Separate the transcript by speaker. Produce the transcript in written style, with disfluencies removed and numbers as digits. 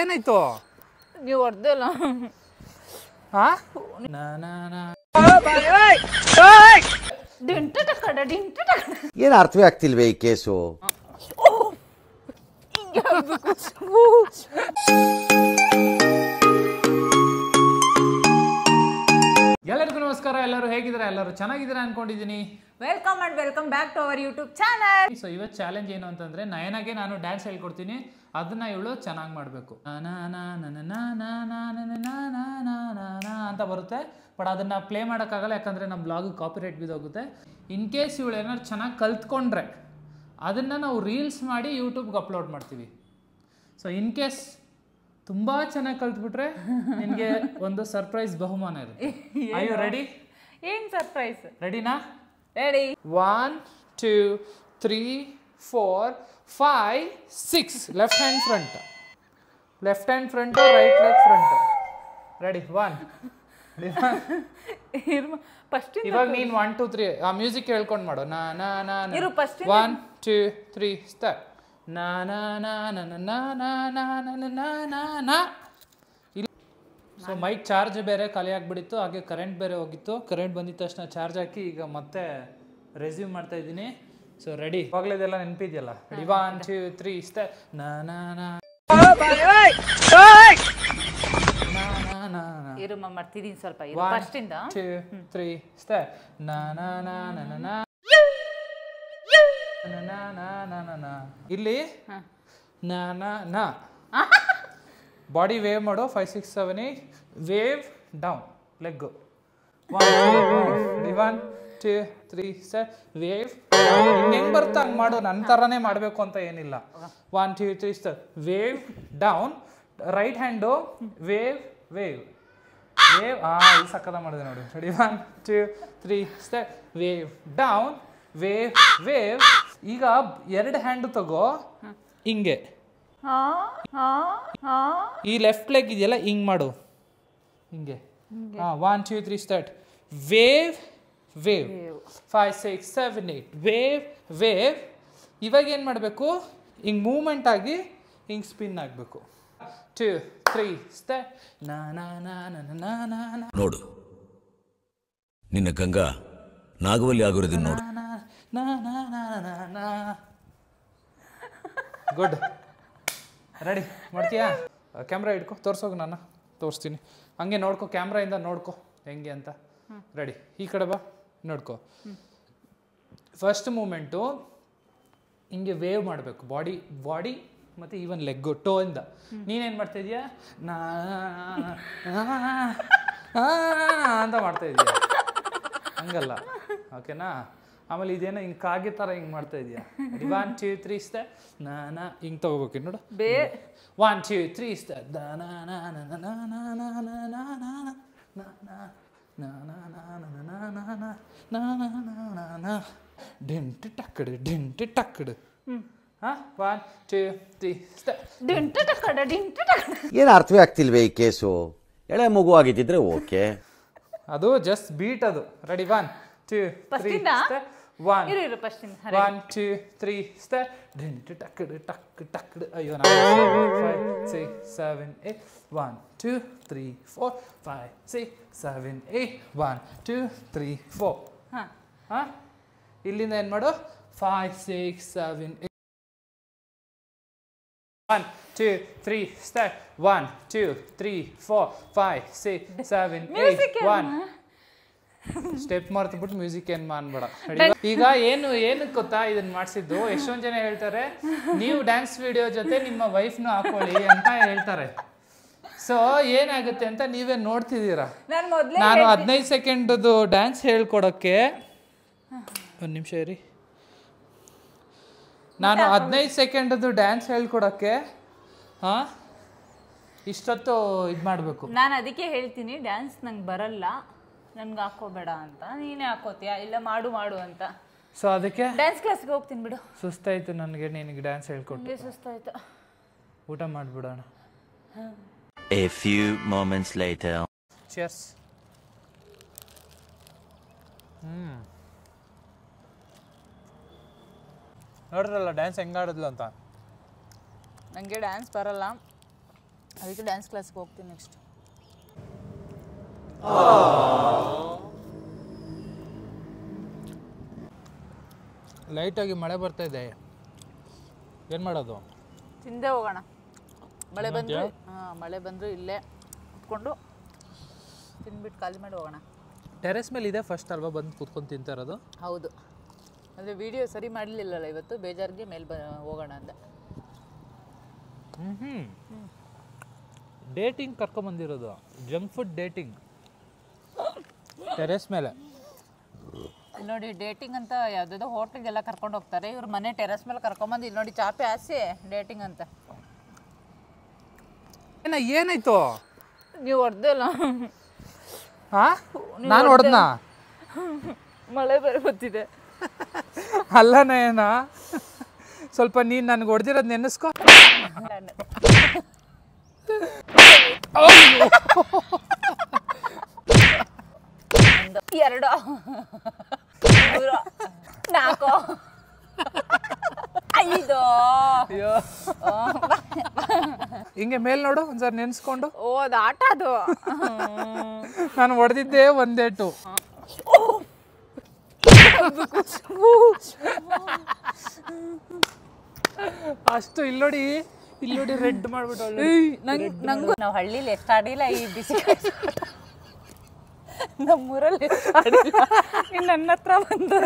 Speaker 1: ಏನಾಯ್ತು
Speaker 2: ನೀವು ಹೊಡೆದಲ್ಲ
Speaker 3: ಏನು ಅರ್ಥವೇ ಆಗ್ತಿಲ್ವೇ ಈ ಕೇಸು?
Speaker 1: ಎಲ್ಲರಿಗೂ ನಮಸ್ಕಾರ. ಎಲ್ಲರೂ ಹೇಗಿದ್ದಾರೆ? ಎಲ್ಲರೂ ಚೆನ್ನಾಗಿದ್ದೀರಾ ಅನ್ಕೊಂಡಿದ್ದೀನಿ.
Speaker 2: Welcome and welcome back to our YouTube channel.
Speaker 1: So ಇವತ್ತು ಚಾಲೆಂಜ್ ಏನು ಅಂತಂದ್ರೆ, ನಯನಾಗೆ ನಾನು ಡ್ಯಾನ್ಸ್ ಹೇಳ್ಕೊಡ್ತೀನಿ, ಅದನ್ನ ಇವಳು ಚೆನ್ನಾಗಿ ಮಾಡಬೇಕು. ಅಂತ ಬರುತ್ತೆ, ಬಟ್ ಅದನ್ನ ಪ್ಲೇ ಮಾಡೋಕ್ಕಾಗಲ್ಲ, ಯಾಕಂದ್ರೆ ನಮ್ಮ ಬ್ಲಾಗ್ ಕಾಪಿರೈಟ್ ಬಿದ್ದೋಗುತ್ತೆ. ಇನ್ ಕೇಸ್ ಇವಳು ಏನಾದ್ರು ಚೆನ್ನಾಗಿ ಕಲ್ತ್ಕೊಂಡ್ರೆ ಅದನ್ನ ನಾವು ರೀಲ್ಸ್ ಮಾಡಿ ಯೂಟ್ಯೂಬ್ಗೆ ಅಪ್ಲೋಡ್ ಮಾಡ್ತೀವಿ. ಸೊ ಇನ್ ಕೇಸ್ ತುಂಬಾ ಚೆನ್ನಾಗಿ ಕಲ್ತ್ಬಿಟ್ರೆ ನಿಮಗೆ ಒಂದು ಸರ್ಪ್ರೈಸ್ ಬಹುಮಾನ ಇರುತ್ತೆ. Are you ready?
Speaker 2: ಏನ್ ಸರ್ಪ್ರೈಸ್?
Speaker 1: ರೆಡಿನಾ?
Speaker 2: Ready.
Speaker 1: 1 2 3 4 5 6 left hand front, right leg front. Ready? 1
Speaker 2: first
Speaker 1: ಇವಾಗ ನೀನು 1 2 3 ಆ ಮ್ಯೂಸಿಕ್ ಹೇಳ್ಕೊಂಡು ಮಾಡು. ನಾ ನಾ ನಾ 1 2 3 ಸ್ಟಾರ್ಟ್. ನಾ ನಾ ನಾ ನಾ ನಾ ನಾ ನಾ ನಾ ನಾ ನಾ. ಸೊ ಮೈಕ್ ಚಾರ್ಜ್ ಬೇರೆ ಖಾಲಿ ಆಗಿಬಿಟ್ಟಿತ್ತು, ಹಾಗೆ ಕರೆಂಟ್ ಬೇರೆ ಹೋಗಿತ್ತು. ಕರೆಂಟ್ ಬಂದಿದ ತಕ್ಷಣ ಚಾರ್ಜ್ ಹಾಕಿ ಈಗ ಮತ್ತೆ ರೆಸ್ಯೂಮ್ ಮಾಡ್ತಾ ಇದ್ದೀನಿ. So ready? ಇವಾಗಲೇದೆಲ್ಲ ನೆನಪಿದೆಯಲ್ಲ? ರೆಡಿ? 1 2 3 ಸ್ಟಾರ್ಟ್. ನಾ ನಾ ನಾ
Speaker 2: ಇರು ಮಾಡ್ತಿದ್ದೀನಿ ಸ್ವಲ್ಪ. ಫಸ್ಟ್ ಇಂದ
Speaker 1: 2 3 ಸ್ಟಾರ್ಟ್. ನಾ ನಾ ನಾ ನಾ ನಾ ನಾ. ಇಲ್ಲಿ ನಾ ನಾ ನಾ ಬಾಡಿ ವೇವ್ ಮಾಡು. 5 6 7 8 wave down leg. 1 2 3 start. Wave ಹೆಂಗ್ ಬರುತ್ತಾ ಹಂಗೆ ಮಾಡು, ನನ್ನ ಥರನೇ ಮಾಡಬೇಕು ಅಂತ ಏನಿಲ್ಲ. 1 2 3 start. Wave down, right hand wave wave wave. ಇದು ಸಕ್ಕದ ಮಾಡಿದೆ ನೋಡಿ. Ready? 1 2 3 start. Wave down, wave wave. ಈಗ ಎರಡು ಹ್ಯಾಂಡ್ ತಗೋ, ಹಿಂಗೆ ಈ ಲೆಫ್ಟ್ ಲೆಗ್ ಇದೆಯಲ್ಲ, ಹಿಂಗ್ ಮಾಡು, ಹಿಂಗೆ. 1 2 3 start. Wave wave 5 6 7 8 wave wave. ಇವಾಗ ಏನು ಮಾಡಬೇಕು? ಹಿಂಗೆ ಮೂವ್ಮೆಂಟ್ ಆಗಿ ಹಿಂಗೆ ಸ್ಪಿನ್ ಆಗಬೇಕು. 2 3 ಸ್ಟಾರ್ಟ್. ನಾ ನಾ ನಾ ನಾ ನಾ ನಾ ನಾ.
Speaker 4: ನೋಡು, ನಿನ್ನ ಗಂಗಾ ನಾಗವಲ್ಲಿ ಆಗಿರೋದನ್ನ ನೋಡು.
Speaker 1: ಗುಡ್. ರೆಡಿ? ಮಾಡ್ತೀಯಾ? ಕ್ಯಾಮ್ರಾ ಇಟ್ಕೊ, ತೋರ್ಸೋಗು, ನಾನು ತೋರಿಸ್ತೀನಿ. ಹಂಗೆ ನೋಡ್ಕೊ, ಕ್ಯಾಮ್ರಾಯಿಂದ ನೋಡ್ಕೊ ಹೆಂಗೆ ಅಂತ. ರೆಡಿ? ಈ ಕಡೆ ಬಾ, ನೋಡ್ಕೊ. ಫಸ್ಟ್ ಮೂಮೆಂಟು ಹಿಂಗೆ ವೇವ್ ಮಾಡಬೇಕು, ಬಾಡಿ ಬಾಡಿ ಮತ್ತು ಈವನ್ ಲೆಗ್ಗು ಟೋ ಇಂದ. ನೀನೇನು ಮಾಡ್ತಾ ಇದೀಯಾ? ನಾ ಅಂತ ಮಾಡ್ತಾ ಇದೀಯ, ಹಂಗಲ್ಲ, ಓಕೆನಾ? ಆಮೇಲೆ ಇದೇನೋ ಹಿಂಗೆ ಕಾಗೆ ಥರ ಹಿಂಗೆ ಮಾಡ್ತಾ ಇದೆಯಾ? 1 2 3 ಸ್ಟಾರ್ಟ್. ನಾ ಹಿಂಗೆ ತಗೋಬೇಕು ನೋಡು. 1 2 3 ಸ್ಟಾರ್ಟ್. ಡಿಂಟ್ ಟಕ್ಕಡು ಡಿಂಟ್ ಟಕ್ಕಡು. 1 2 3 ಸ್ಟಾರ್ಟ್.
Speaker 3: ಏನು ಅರ್ಥವೇ ಆಗ್ತಿಲ್ವೇ ಈ ಕೇಸು? ಎಳೆ ಮಗು ಆಗಿದ್ದಿದ್ರೆ ಓಕೆ,
Speaker 1: ಅದು ಜಸ್ಟ್ ಬೀಟ್ ಅದು. ರೆಡಿ? 1 2 3 ಸ್ಟಾರ್ಟ್. 1 2 3 ಸ್ಟಾರ್ಟ್. ಡಿಂಟ್ ಟಕ್ಕಡು ಟಕ್ ಟಕ್ಕಡು. ಅಯ್ಯೋ, 5 6 7 8 1 2 3 4 5 6 7 8 1 2 3 4. ಇಲ್ಲಿಂದ ಏನು ಮಾಡು? 5 6 7 8 1 2 3 ಸ್ಟಾರ್ಟ್. 1 2 3 4 5 6 7 8 1. ಸ್ಟೆಪ್ ಮರ್ತ್ಬಿಟ್ಟು ಮ್ಯೂಸಿಕ್ ಏನು ಮಾಡ್ಬೇಡ. ಈಗ ಏನು ಗೊತ್ತಾ ಇದನ್ನ ಮಾಡಿಸಿದ್ದು? ಎಷ್ಟೊಂದು ಜನ ಹೇಳ್ತಾರೆ, ನೀವು ಡ್ಯಾನ್ಸ್ ವಿಡಿಯೋ ಜೊತೆ ನಿಮ್ಮ ವೈಫ್ನು ಹಾಕೊಳ್ಳಿ ಅಂತ ಹೇಳ್ತಾರೆ. ಸೊ ಏನಾಗುತ್ತೆ ಅಂತ ನೀವೇ ನೋಡ್ತಿದ್ದೀರಾ. ನಾನು 15 ಸೆಕೆಂಡದು ಡ್ಯಾನ್ಸ್ ಹೇಳ್ಕೊಡೋಕ್ಕೆ, ಒಂದು ನಿಮಿಷ ಇರಿ, ನಾನು 15 ಸೆಕೆಂಡದು ಡ್ಯಾನ್ಸ್ ಹೇಳ್ಕೊಡೋಕ್ಕೆ ಇಷ್ಟೊತ್ತು ಇದು ಮಾಡಬೇಕು.
Speaker 2: ನಾನು ಅದಕ್ಕೆ ಹೇಳ್ತೀನಿ, ಡ್ಯಾನ್ಸ್ ನಂಗೆ ಬರಲ್ಲ, ನನ್ಗೆ ಹಾಕೋಬೇಡ ಅಂತ. ನೀನೇ ಹಾಕೋತೀಯ, ಇಲ್ಲ ಮಾಡು ಮಾಡು ಅಂತ.
Speaker 1: ಸೊ ಅದಕ್ಕೆ
Speaker 2: ಡ್ಯಾನ್ಸ್ ಕ್ಲಾಸ್ಗೆ ಹೋಗ್ತೀನಿ ಬಿಡು.
Speaker 1: ಸುಸ್ತಾಯ್ತು ನನಗೆ ನಿನಗೆ ಡ್ಯಾನ್ಸ್ ಹೇಳ್ಕೊಟ್ಟು.
Speaker 2: ಸುಸ್ತಾಯ್ತು,
Speaker 1: ಊಟ ಮಾಡಿಬಿಡೋಣ.
Speaker 4: A few moments later.
Speaker 1: Cheers. ನೋಡ್ರಲ್ಲ ಡ್ಯಾನ್ಸ್ ಹೆಂಗಾಡಿದ್ಲು ಅಂತ.
Speaker 2: ನನಗೆ ಡ್ಯಾನ್ಸ್ ಬರಲ್ಲ, ಅದಕ್ಕೆ ಡ್ಯಾನ್ಸ್ ಕ್ಲಾಸ್ಗೆ ಹೋಗ್ತೀನಿ ನೆಕ್ಸ್ಟ್.
Speaker 1: ಲೈಟಾಗಿ ಮಳೆ ಬರ್ತಾ ಇದೆ, ಏನು ಮಾಡೋದು?
Speaker 2: ತಿಂದೇ ಹೋಗೋಣ. ಮಳೆ ಬಂದರೆ ಮಳೆ ಬಂದರೂ ಇಲ್ಲೇ ಕುತ್ಕೊಂಡು ತಿಂದ್ಬಿಟ್ಟು ಖಾಲಿ ಮಾಡಿ ಹೋಗೋಣ.
Speaker 1: ಟೆರೆಸ್ ಮೇಲೆ ಇದೆ ಫಸ್ಟ್ ಅಲ್ವಾ ಬಂದು ಕೂತ್ಕೊಂಡು ತಿಂತಾ ಇರೋದು?
Speaker 2: ಹೌದು, ಅಂದರೆ ವಿಡಿಯೋ ಸರಿ ಮಾಡಲಿಲ್ಲಲ್ಲ ಇವತ್ತು, ಬೇಜಾರಿಗೆ ಮೇಲೆ ಹೋಗೋಣ ಅಂತ.
Speaker 1: ಡೇಟಿಂಗ್ ಕರ್ಕೊಂಬಂದಿರೋದು, ಜಂಕ್ ಫುಡ್ ಡೇಟಿಂಗ್ ಟೆರೆಸ್ ಮೇಲೆ.
Speaker 2: ನೋಡಿ ಡೇಟಿಂಗ್ ಅಂತ ಯಾವುದಾದ್ರು ಹೋಟ್ಲಿಗೆಲ್ಲ ಕರ್ಕೊಂಡು ಹೋಗ್ತಾರೆ, ಇವ್ರ ಮನೆ ಟೆರೆಸ್ ಮೇಲೆ ಕರ್ಕೊಂಬಂದು ಇಲ್ಲಿ ನೋಡಿ ಚಾಪೆ ಹಾಸಿ ಡೇಟಿಂಗ್ ಅಂತ.
Speaker 1: ಏನಾಯ್ತು?
Speaker 2: ನೀವು ಹೊಡೆದಿಲ್ಲ?
Speaker 1: ನಾನು ಹೊಡೆದ್ನಾ?
Speaker 2: ಮಳೆ ಬೇರೆ ಗೊತ್ತಿದೆ.
Speaker 1: ಅಲ್ಲ ನಯನ, ಸ್ವಲ್ಪ ನೀನು ನನಗೆ ಹೊಡೆದಿರೋದು ನೆನೆಸ್ಕೊ.
Speaker 2: ಎರಡು, ಮೂರು, ನಾಲ್ಕು, ಐದು.
Speaker 1: ಹಿಂಗೆ ಮೇಲ್ ನೋಡು ಒಂದ್ಸರಿ ನೆನೆಸ್ಕೊಂಡು.
Speaker 2: ಓ ಅದು ಆಟ ಅದು.
Speaker 1: ನಾನು ಹೊಡೆದಿದ್ದೆ ಒಂದೇಟು. ಅಷ್ಟು ಇಲ್ಲೋಡಿ ರೆಡ್ ಮಾಡ್ಬಿಟ್ಟು.
Speaker 2: ನಂಗೂ ನಾವು ಹಳ್ಳಿಲಿ ಎಷ್ಟು ಆಡಿಲ್ಲ ಈ ಬಿಸಿ. ನಮ್ಮೂರಲ್ಲಿ ಎಷ್ಟು ಆಡಿಲ್ಲ. ನನ್ನ ಹತ್ರ ಬಂದು